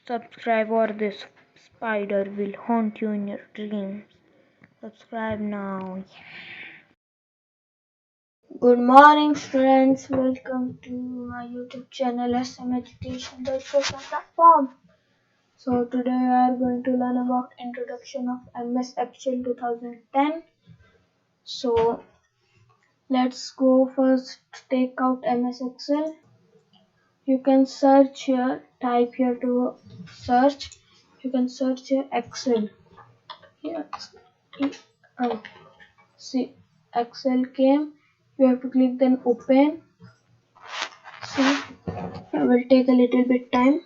Subscribe or this spider will haunt you in your dreams. Subscribe now. Good morning, students. Welcome to my YouTube channel SM Education, the education platform. So today we are going to learn about introduction of MS Excel 2010. So let's go first. Take out MS Excel. You can search here. Type here to search. You can search here Excel. Here. See, Excel came. You have to click then open. See, it will take a little bit time.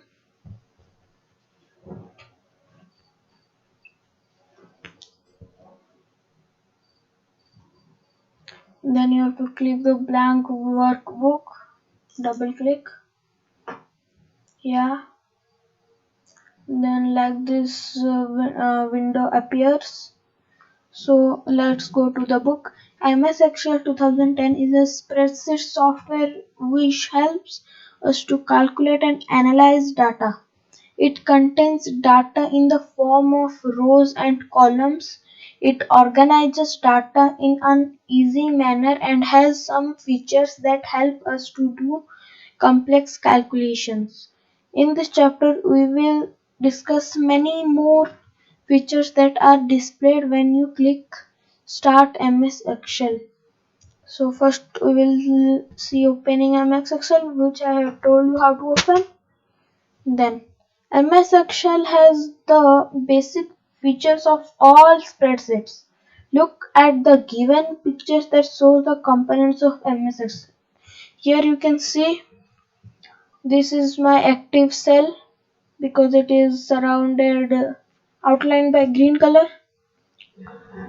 Then you have to click the blank workbook. Double click. Yeah. Then like this window appears. So let's go to the book. MS Excel 2010 is a spreadsheet software which helps us to calculate and analyze data. It contains data in the form of rows and columns. It organizes data in an easy manner and has some features that help us to do complex calculations. In this chapter, we will discuss many more features that are displayed when you click Start MS Excel. So first we will see opening MS Excel, which I have told you how to open. Then MS Excel has the basic features of all spreadsheets. Look at the given pictures that show the components of MS Excel. Here you can see this is my active cell because it is surrounded outlined by green color.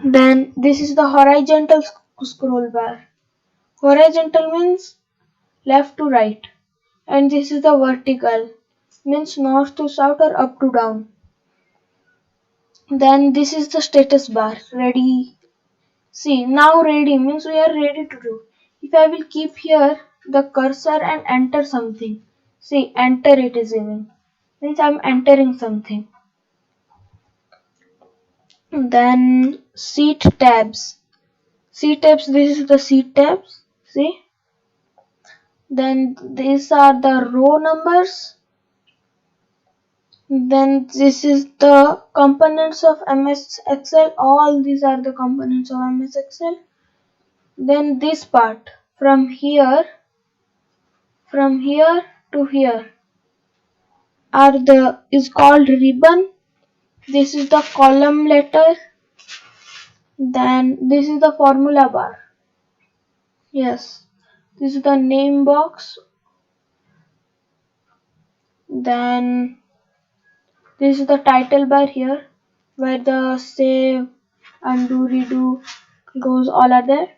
Then this is the horizontal scroll bar. Horizontal means left to right, and this is the vertical means north to south or up to down. Then this is the status bar. Ready. See, now ready means we are ready to do. If I will keep here the cursor and enter something. See, enter it is giving. Means I am entering something. Then sheet tabs. Sheet tabs, this is the sheet tabs. See. Then these are the row numbers. Then this is the components of MS Excel. All these are the components of MS Excel. Then this part from here to here is called ribbon. This is the column letter. Then this is the formula bar. Yes, this is the name box. Then this is the title bar here, where the save, undo, redo goes all are there.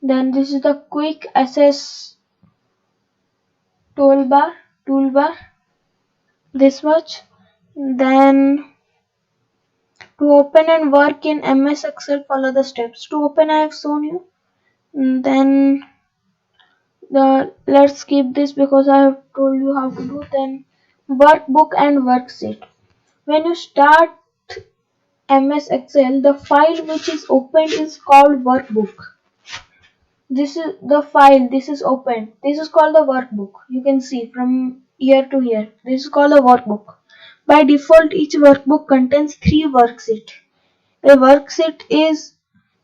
Then this is the quick access toolbar, this much. Then to open and work in MS Excel, follow the steps. To open, I have shown you. Then let's skip this because I have told you how to do. Then workbook and worksheet. When you start MS Excel, the file which is opened is called workbook. This is the file, this is open. This is called the workbook. You can see from here to here. This is called a workbook. By default, each workbook contains 3 worksheets. A worksheet is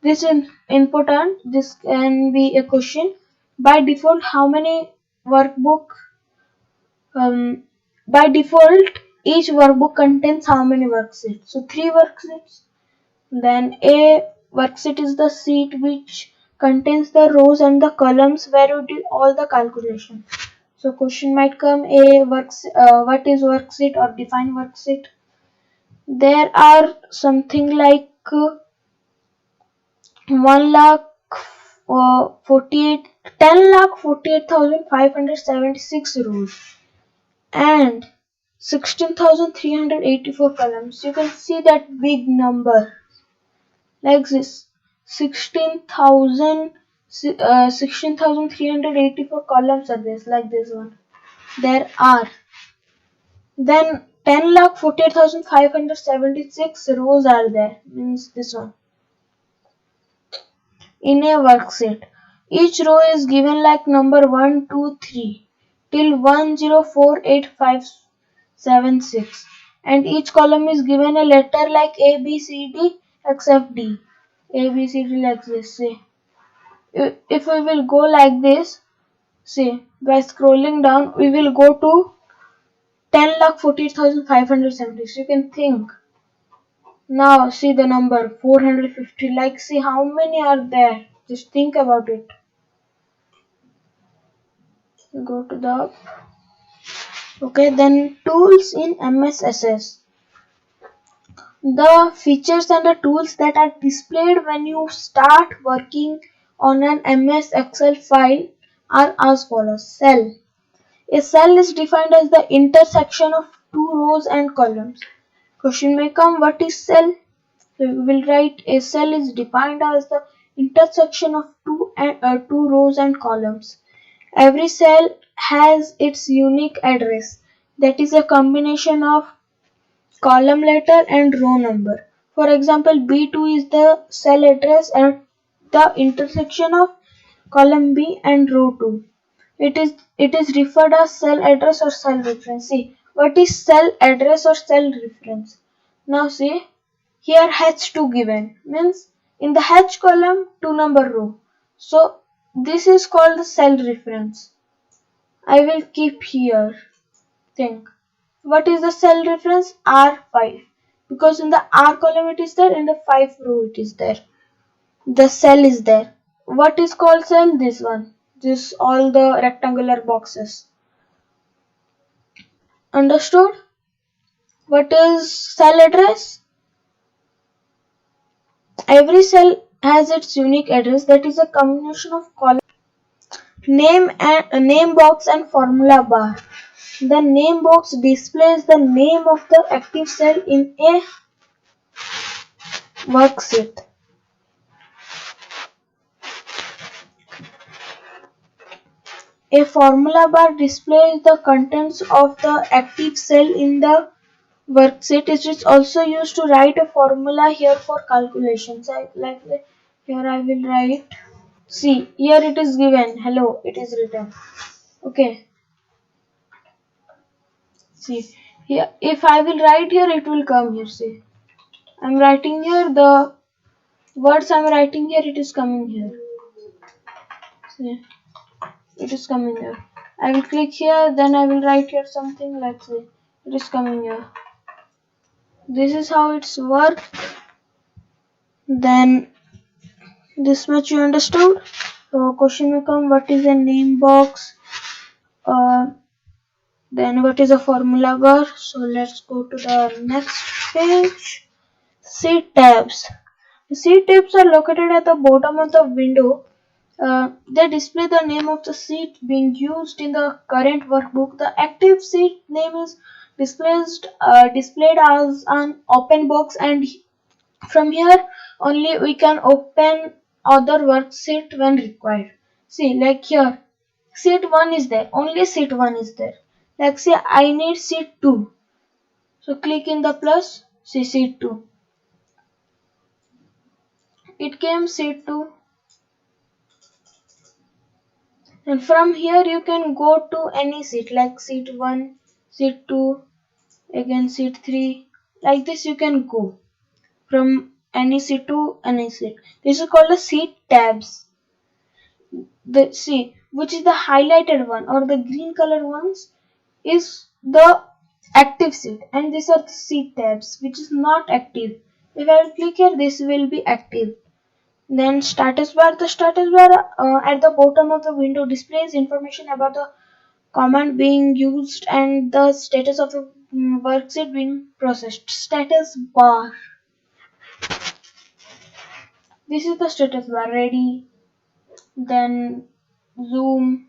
this is important. This can be a question. By default, how many workbook? By default, each workbook contains how many worksheets? So 3 worksheets. Then a worksheet is the sheet which contains the rows and the columns where you did all the calculation. So question might come what is worksheet or define worksheet. There are something like 10,48,576 rows and 16,384 columns. You can see that big number like this 16,384 columns are this like this one there are. Then 10,48,576 rows are there, means this one, in a worksheet. Each row is given like number 1, 2, 3 till 104856, and each column is given a letter like A, B, C, D except D. A, B, C, D like this. See, if we will go like this, see, by scrolling down, we will go to 10,48,576. You can think. Now see the number 450. Like, see how many are there. Just think about it. Go to the, okay, then tools in MSSS. The features and the tools that are displayed when you start working on an MS Excel file are as follows. Cell. A cell is defined as the intersection of two rows and columns. Question may come, what is cell? So we will write a cell is defined as the intersection of two rows and columns. Every cell has its unique address, that is a combination of column letter and row number. For example, B2 is the cell address at the intersection of column B and row 2. It is referred as cell address or cell reference. See, what is cell address or cell reference? Now see, here H2 given means in the H column 2 number row. So this is called the cell reference. I will keep here. Think. What is the cell reference? R5. Because in the R column it is there, in the 5 row it is there. The cell is there. What is called cell? This one. This all the rectangular boxes. Understood? What is cell address? Every cell has its unique address, that is a combination of column name box and formula bar. The name box displays the name of the active cell in a worksheet. A formula bar displays the contents of the active cell in the worksheet. It is also used to write a formula here for calculations. Here I will write. See, here it is given. Hello, it is written. Okay. See, here if I will write here, it will come here. See, I'm writing here. The words I'm writing here, it is coming here. See, it is coming here. I will click here, then I will write here something like say, it is coming here. This is how it's work. Then this much you understood. So question will come, what is a name box? Then what is a formula bar? So let's go to the next page. Sheet tabs. Sheet tabs are located at the bottom of the window. They display the name of the sheet being used in the current workbook. The active sheet name is displayed as an open box, and from here only we can open other worksheet when required. See, like here, sheet 1 is there, only sheet 1 is there. Like say I need sheet 2. So click in the plus, see sheet 2. It came sheet 2. And from here you can go to any sheet like sheet 1, sheet 2, again sheet 3. Like this you can go from any sheet to any sheet. This is called a sheet tabs. The see, which is the highlighted one or the green color ones is the active sheet, and these are the sheet tabs which is not active. If I will click here, this will be active. Then status bar. The status bar at the bottom of the window displays information about the command being used and the status of the worksheet being processed. Status bar. This is the status bar. Ready. Then zoom,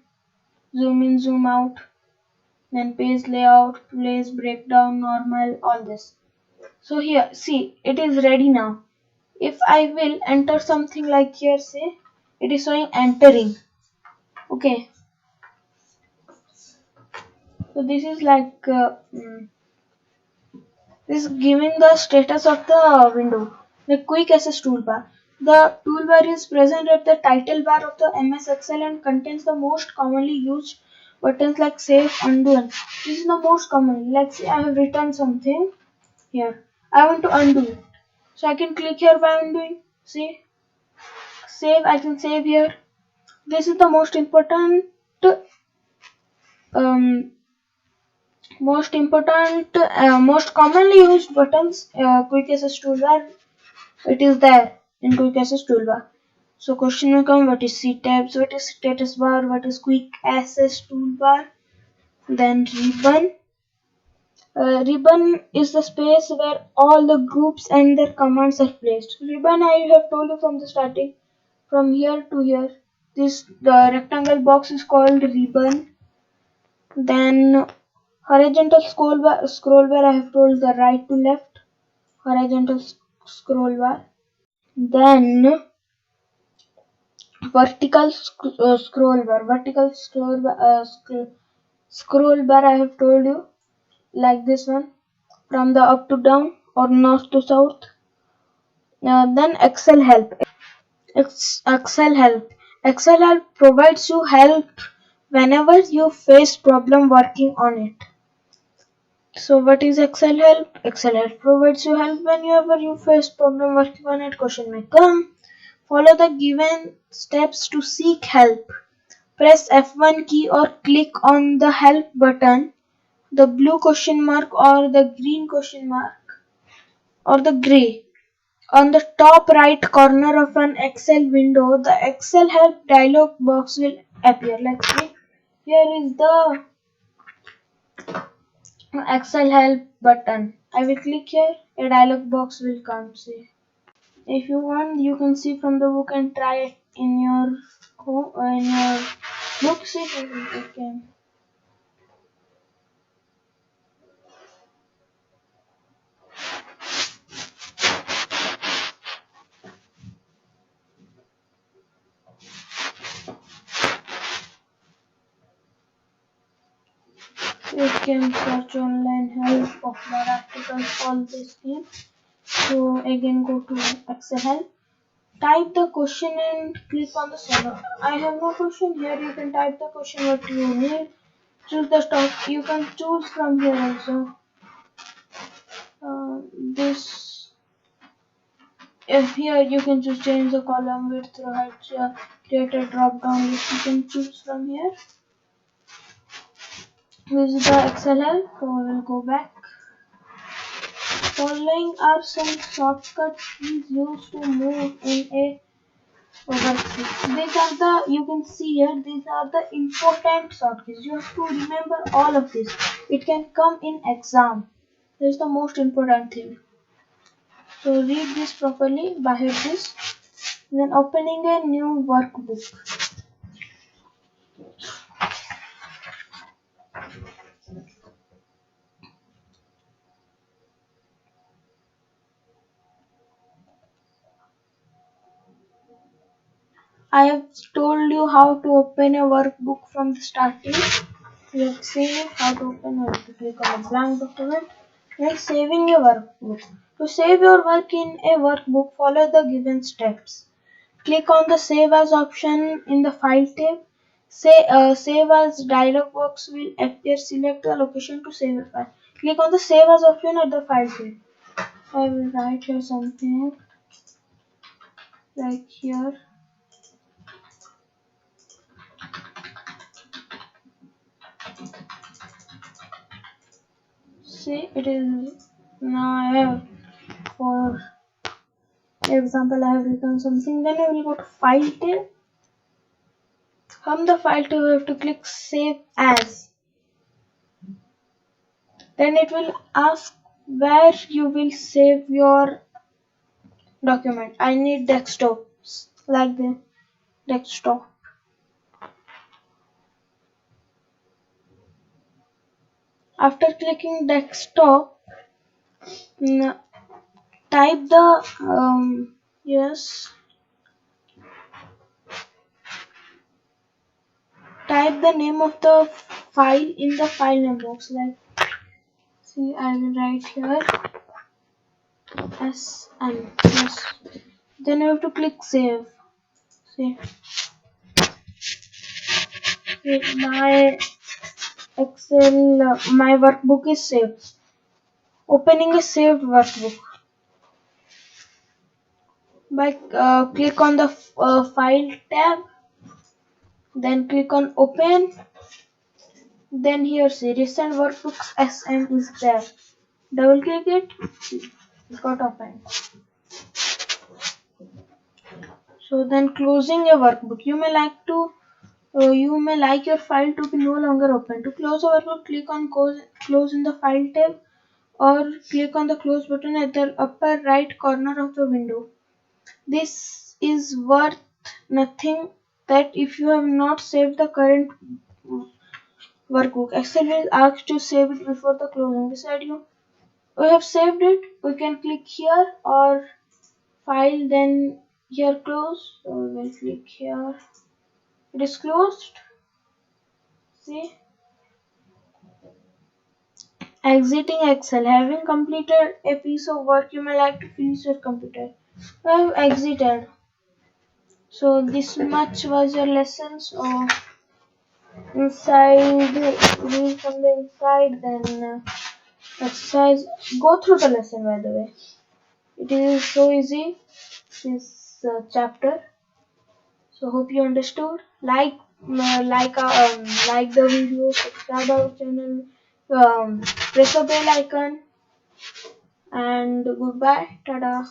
zoom in, zoom out. Then page layout, place, breakdown, normal, all this. So here, see, it is ready now. If I will enter something like here, say, it is showing entering. Okay. So this is like is giving the status of the window. The quick access toolbar. The toolbar is present at the title bar of the MS Excel and contains the most commonly used buttons like save, undo. This is the most common. Let's say I have written something here. I want to undo it. So I can click here by undoing. See? Save, I can save here. This is the most important um, most commonly used buttons. Quick access toolbar, it is there in quick access toolbar. So question will come, what is C tabs, what is status bar, what is quick access toolbar. Then ribbon. Ribbon is the space where all the groups and their commands are placed. Ribbon, I have told you from the starting, from here to here. The rectangle box is called ribbon. Then horizontal scroll bar, I have told the right to left. Horizontal scroll bar. Then vertical scroll bar. Scroll bar, I have told you, like this one, from the up to down or north to south. Then Excel help. Excel help. Excel help provides you help whenever you face problem working on it. So what is Excel help? Excel help provides you help whenever you face problem working on it. Question may come. Follow the given steps to seek help. Press F1 key or click on the help button, the blue question mark or the green question mark or the gray. On the top right corner of an Excel window, the Excel help dialog box will appear. Let's see. Here is the Excel help button. I will click here. A dialog box will come. See. If you want, you can see from the book and try it in your home, in your book. See, you can. You can search online help of more articles on this theme. So again, go to Excel help. Type the question and click on the server. I have no question here. You can type the question what you need. Choose the stock. You can choose from here also. This if here you can just change the column width, height, create a drop down list. You can choose from here. This is the Excel help. So we will go back. Following are some shortcuts keys used to move in a worksheet. These are the, you can see here, these are the important shortcuts. You have to remember all of this. It can come in exam. This is the most important thing. So read this properly, by this. Then opening a new workbook. I have told you how to open a workbook from the starting. You have seen how to open it. To click on a blank document. Then saving your workbook. To save your work in a workbook, follow the given steps. Click on the Save As option in the File tab. Save As dialog box will appear. Select the location to save your file. Click on the Save As option at the File tab. I will write here something like here. See, it is now I have, for example, I have written something. Then I will go to File tab. From the File tab, you have to click Save As. Then it will ask where you will save your document. I need desktop, like the desktop. After clicking desktop, type the type the name of the file in the file name box. Like, see, I will write here SM. Yes. Then you have to click save. See, my Excel, my workbook is saved. Opening a saved workbook by click on the file tab, then click on open. Then here see recent workbooks SM is there. Double click it. It got opened. So then closing a workbook. You may like your file to be no longer open. To close a workbook, click on close in the file tab or click on the close button at the upper right corner of the window. This is worth nothing that if you have not saved the current workbook, Excel will ask to save it before the closing. Decide we have saved it. We can click here or file, then here close. So we will click here. It is closed. See, exiting Excel. Having completed a piece of work, you may like to finish your computer. I have exited. So this much was your lesson. So inside, read from the inside, then exercise. Go through the lesson, by the way. It is so easy, this chapter. So hope you understood. Like the video, subscribe our channel, press the bell icon, and goodbye. Tada.